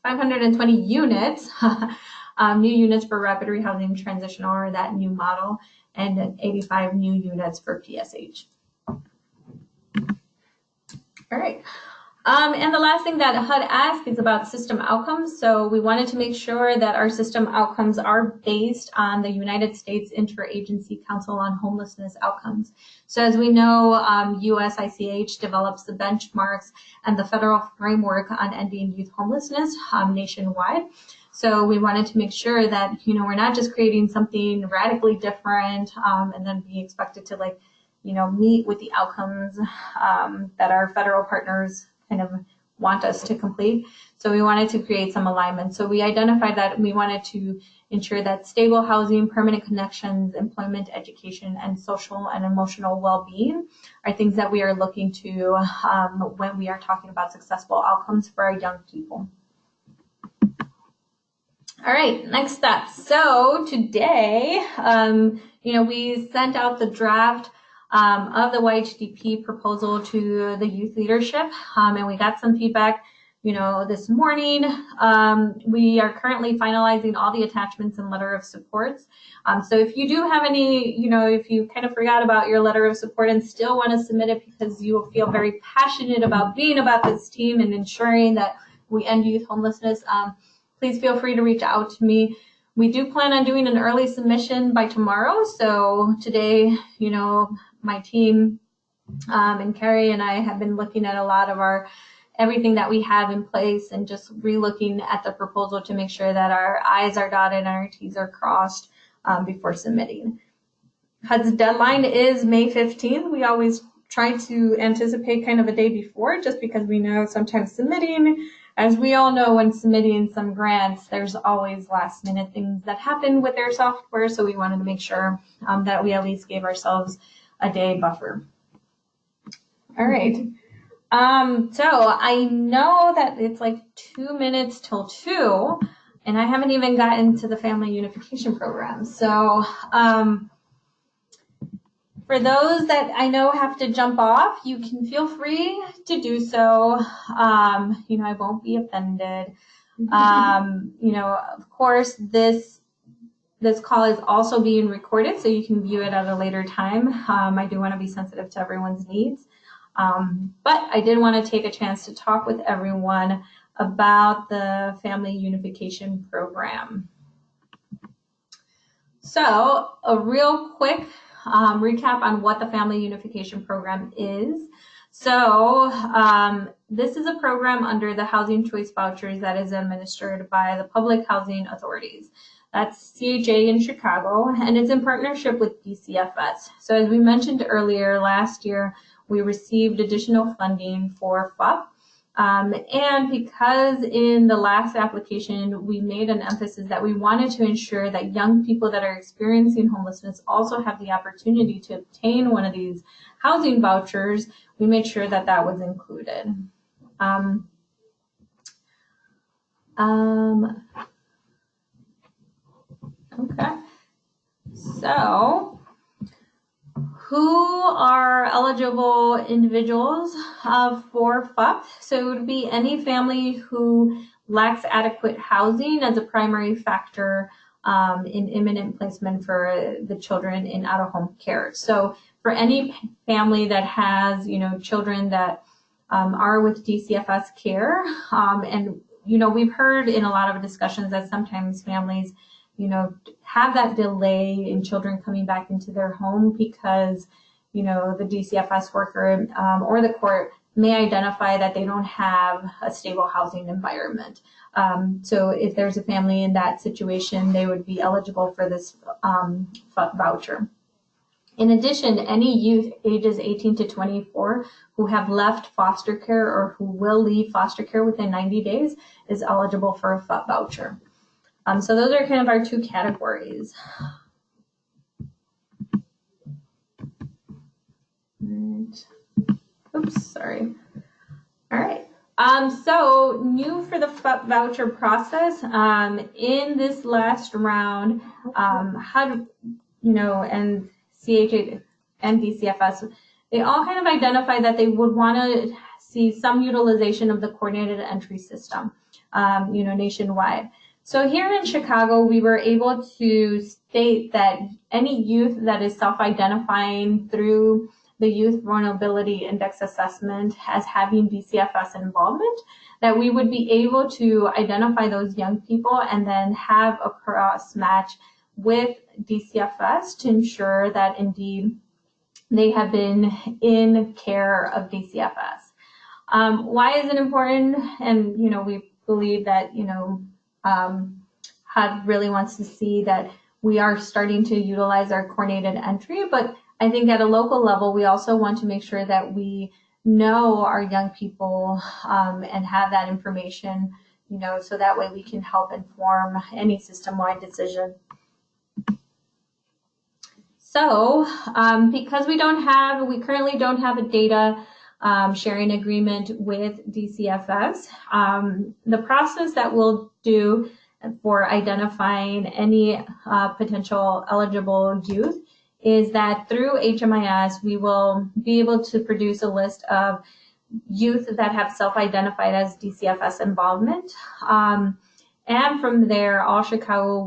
520 units, new units for rapid rehousing transitional or that new model, and 85 new units for PSH. All right. And the last thing that HUD asked is about system outcomes. So we wanted to make sure that our system outcomes are based on the United States Interagency Council on Homelessness outcomes. So as we know, USICH develops the benchmarks and the federal framework on ending youth homelessness nationwide. So we wanted to make sure that, we're not just creating something radically different and then be expected to meet with the outcomes that our federal partners kind of want us to complete. So we wanted to create some alignment. So we identified that we wanted to ensure that stable housing, permanent connections, employment, education, and social and emotional well-being are things that we are looking to when we are talking about successful outcomes for our young people. All right, next up. So today, we sent out the draft of the YHDP proposal to the youth leadership, and we got some feedback, this morning. We are currently finalizing all the attachments and letter of supports. So if you do have any, if you kind of forgot about your letter of support and still want to submit it because you feel very passionate about being about this team and ensuring that we end youth homelessness, please feel free to reach out to me. We do plan on doing an early submission by tomorrow. So today, my team and Carrie and I have been looking at a lot of everything that we have in place and just re-looking at the proposal to make sure that our I's are dotted and our T's are crossed before submitting. HUD's deadline is May 15th. We always try to anticipate kind of a day before just because we know sometimes submitting, as we all know, when submitting some grants, there's always last minute things that happen with their software. So we wanted to make sure that we at least gave ourselves a day buffer. All right. So I know that it's like 2 minutes till 2, and I haven't even gotten to the family unification program. So for those that I know have to jump off, you can feel free to do so. I won't be offended. Of course, this call is also being recorded, so you can view it at a later time. I do want to be sensitive to everyone's needs. But I did want to take a chance to talk with everyone about the family unification program. So a real quick recap on what the family unification program is. So this is a program under the housing choice vouchers that is administered by the public housing authorities. That's CHA in Chicago, and it's in partnership with DCFS. So as we mentioned earlier, last year we received additional funding for FUP. And because in the last application, we made an emphasis that we wanted to ensure that young people that are experiencing homelessness also have the opportunity to obtain one of these housing vouchers, we made sure that that was included. Okay, so who are eligible individuals for FUP? So it would be any family who lacks adequate housing as a primary factor in imminent placement for the children in out-of-home care. So for any family that has, children that are with DCFS care, and, we've heard in a lot of discussions that sometimes families have that delay in children coming back into their home because, the DCFS worker or the court may identify that they don't have a stable housing environment. So if there's a family in that situation, they would be eligible for this FUP voucher. In addition, any youth ages 18 to 24 who have left foster care or who will leave foster care within 90 days is eligible for a FUP voucher. So those are kind of our two categories. Right. Oops, sorry. All right. So new for the FUP voucher process, in this last round, HUD, and CHA and DCFS, they all kind of identified that they would want to see some utilization of the coordinated entry system, nationwide. So here in Chicago, we were able to state that any youth that is self-identifying through the Youth Vulnerability Index Assessment as having DCFS involvement, that we would be able to identify those young people and then have a cross match with DCFS to ensure that indeed they have been in care of DCFS. Why is it important? And, we believe that, HUD really wants to see that we are starting to utilize our coordinated entry, but I think at a local level, we also want to make sure that we know our young people and have that information, so that way we can help inform any system-wide decision. So because we currently don't have a data sharing agreement with DCFS, the process that we'll do for identifying any potential eligible youth is that through HMIS, we will be able to produce a list of youth that have self-identified as DCFS involvement. And from there, All Chicago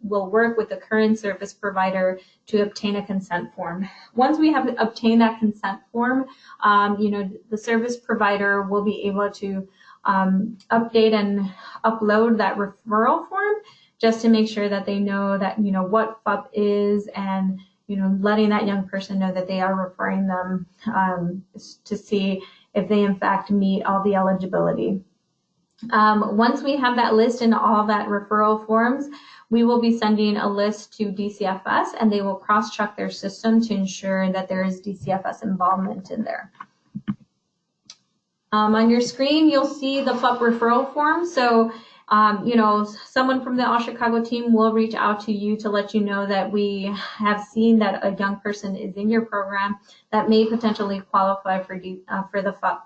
will work with the current service provider to obtain a consent form. Once we have obtained that consent form, the service provider will be able to update and upload that referral form just to make sure that they know that, what FUP is, and letting that young person know that they are referring them to see if they in fact meet all the eligibility. Once we have that list and all that referral forms, we will be sending a list to DCFS, and they will cross-check their system to ensure that there is DCFS involvement in there. On your screen, you'll see the FUP referral form. So someone from the All Chicago team will reach out to you to let you know that we have seen that a young person is in your program that may potentially qualify for the FUP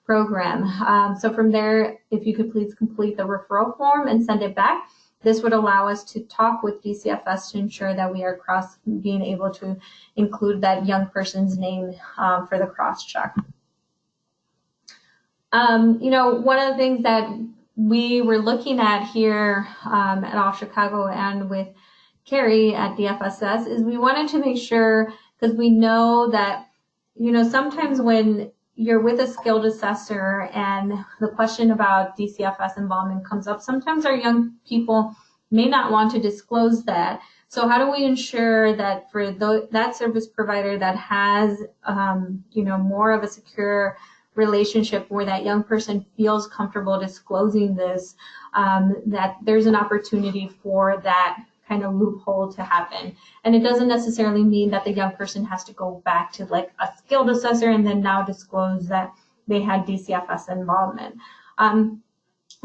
program. So from there, if you could please complete the referral form and send it back, this would allow us to talk with DCFS to ensure that we are being able to include that young person's name for the cross-check. One of the things that we were looking at here at All Chicago and with Carrie at DFSS is we wanted to make sure, because we know that, sometimes when you're with a skilled assessor and the question about DCFS involvement comes up, sometimes our young people may not want to disclose that. So how do we ensure that for that service provider that has, more of a secure relationship where that young person feels comfortable disclosing this, that there's an opportunity for that kind of loophole to happen. And it doesn't necessarily mean that the young person has to go back to like a skilled assessor and then now disclose that they had DCFS involvement.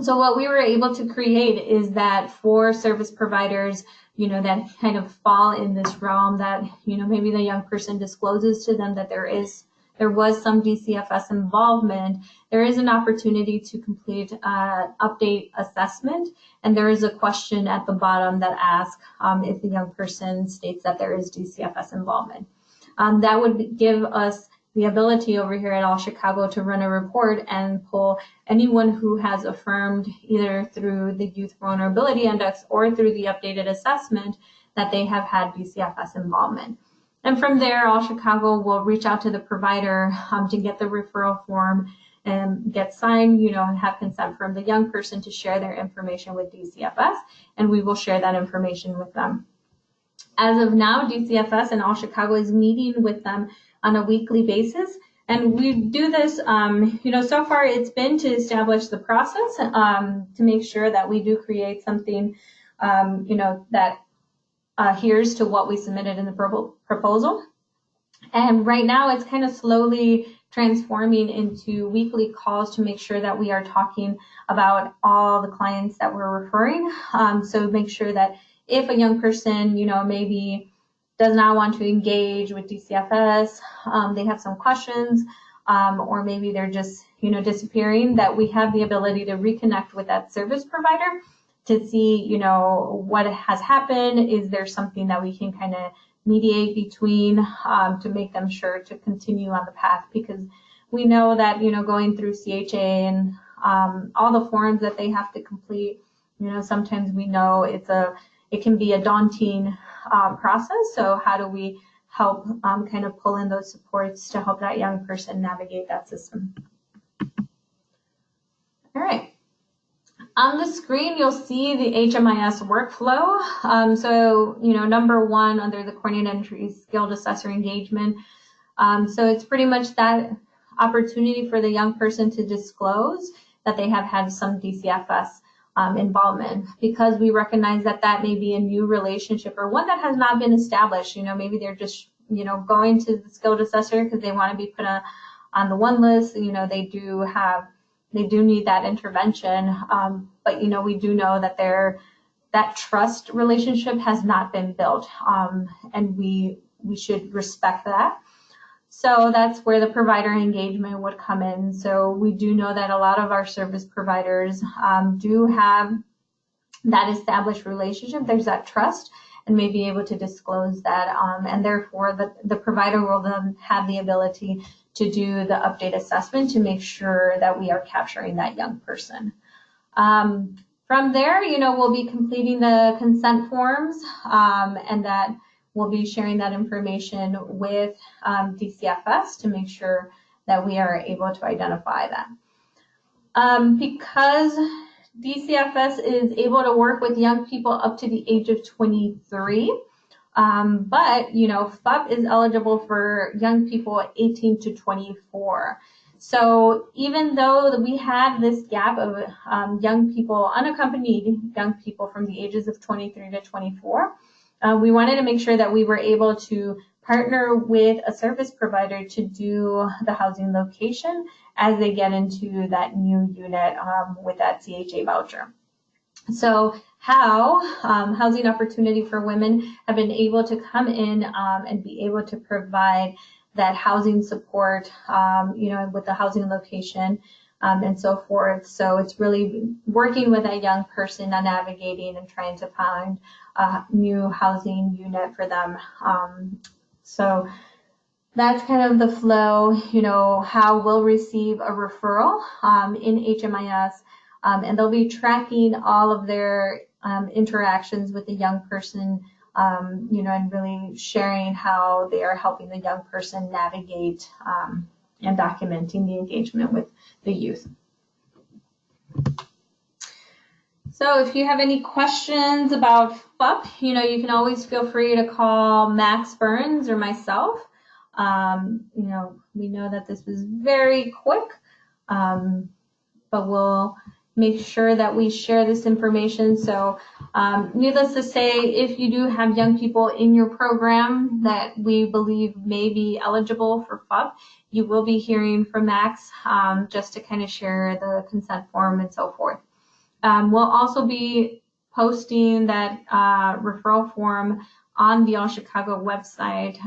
So what we were able to create is that for service providers, that kind of fall in this realm that, maybe the young person discloses to them that there was some DCFS involvement, there is an opportunity to complete update assessment, and there is a question at the bottom that asks if the young person states that there is DCFS involvement. That would give us the ability over here at All Chicago to run a report and pull anyone who has affirmed either through the Youth Vulnerability Index or through the updated assessment that they have had DCFS involvement. And from there, All Chicago will reach out to the provider to get the referral form and get signed, and have consent from the young person to share their information with DCFS, and we will share that information with them. As of now, DCFS and All Chicago is meeting with them on a weekly basis, and we do this, so far it's been to establish the process, to make sure that we do create something, that adheres to what we submitted in the proposal. And right now it's kind of slowly transforming into weekly calls to make sure that we are talking about all the clients that we're referring. So make sure that if a young person, maybe does not want to engage with DCFS, they have some questions, or maybe they're just, disappearing, that we have the ability to reconnect with that service provider to see, what has happened. Is there something that we can kind of mediate between to make them sure to continue on the path? Because we know that, going through CHA and all the forms that they have to complete, sometimes we know it can be a daunting process. So how do we help kind of pull in those supports to help that young person navigate that system? All right. On the screen, you'll see the HMIS workflow. So, number one under the coordinated entry skilled assessor engagement. So it's pretty much that opportunity for the young person to disclose that they have had some DCFS involvement, because we recognize that that may be a new relationship or one that has not been established. Maybe they're just, going to the skilled assessor because they want to be put on the one list. They do need that intervention. But, we do know that that trust relationship has not been built. And we should respect that. So that's where the provider engagement would come in. So we do know that a lot of our service providers do have that established relationship. There's that trust, and may be able to disclose that. And therefore, the provider will then have the ability to do the update assessment to make sure that we are capturing that young person. From there, we'll be completing the consent forms, and that we'll be sharing that information with DCFS to make sure that we are able to identify that. Because DCFS is able to work with young people up to the age of 23, but FUP is eligible for young people 18 to 24. So even though we have this gap of young people, unaccompanied young people from the ages of 23 to 24, we wanted to make sure that we were able to partner with a service provider to do the housing location as they get into that new unit with that CHA voucher. So how Housing Opportunity for Women have been able to come in and be able to provide that housing support, with the housing location and so forth. So it's really working with a young person on navigating and trying to find a new housing unit for them. So that's kind of the flow, how we'll receive a referral in HMIS, and they'll be tracking all of their interactions with the young person, and really sharing how they are helping the young person navigate and documenting the engagement with the youth. So if you have any questions about FUP, you can always feel free to call Max Burns or myself. We know that this was very quick, but we'll make sure that we share this information. So needless to say, if you do have young people in your program that we believe may be eligible for FUP, you will be hearing from Max just to kind of share the consent form and so forth. We'll also be posting that referral form on the All Chicago website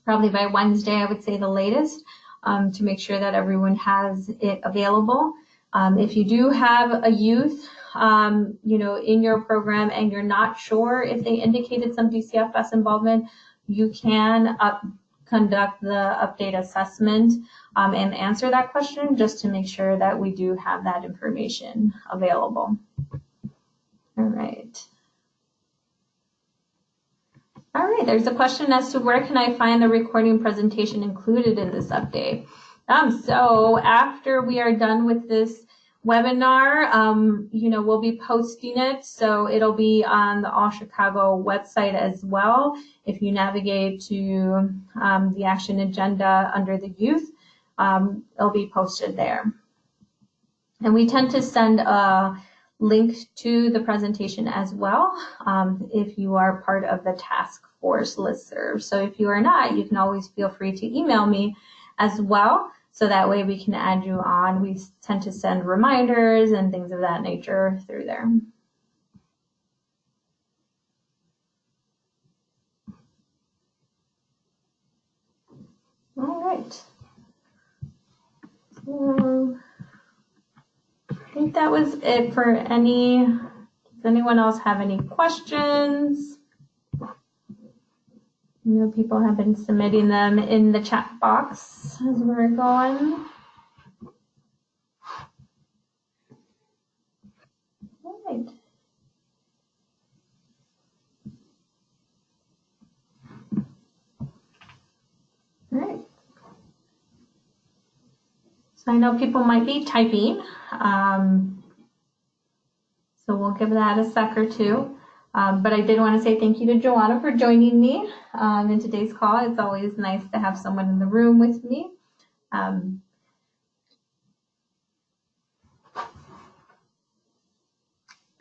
probably by Wednesday, I would say the latest, to make sure that everyone has it available. If you do have a youth, in your program and you're not sure if they indicated some DCFS involvement, you can conduct the update assessment and answer that question just to make sure that we do have that information available. All right. All right, there's a question as to where can I find the recording presentation included in this update? So after we are done with this webinar, we'll be posting it. So it'll be on the All Chicago website as well. If you navigate to the action agenda under the youth, it'll be posted there. And we tend to send a link to the presentation as well if you are part of the task force listserv. So if you are not, you can always feel free to email me as well, so that way we can add you on. We tend to send reminders and things of that nature through there. All right. I think that was it for any. Does anyone else have any questions? I know people have been submitting them in the chat box as we're going. All right. All right. So I know people might be typing, so we'll give that a sec or two. But I did want to say thank you to Joanna for joining me in today's call. It's always nice to have someone in the room with me. All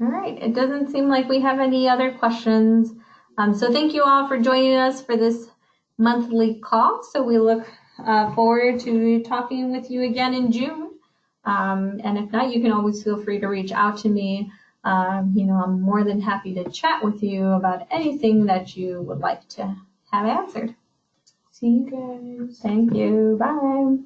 right, it doesn't seem like we have any other questions. So thank you all for joining us for this monthly call. So we look forward to talking with you again in June. And if not, you can always feel free to reach out to me. You know, I'm more than happy to chat with you about anything that you would like to have answered. See you guys. Thank you. Bye.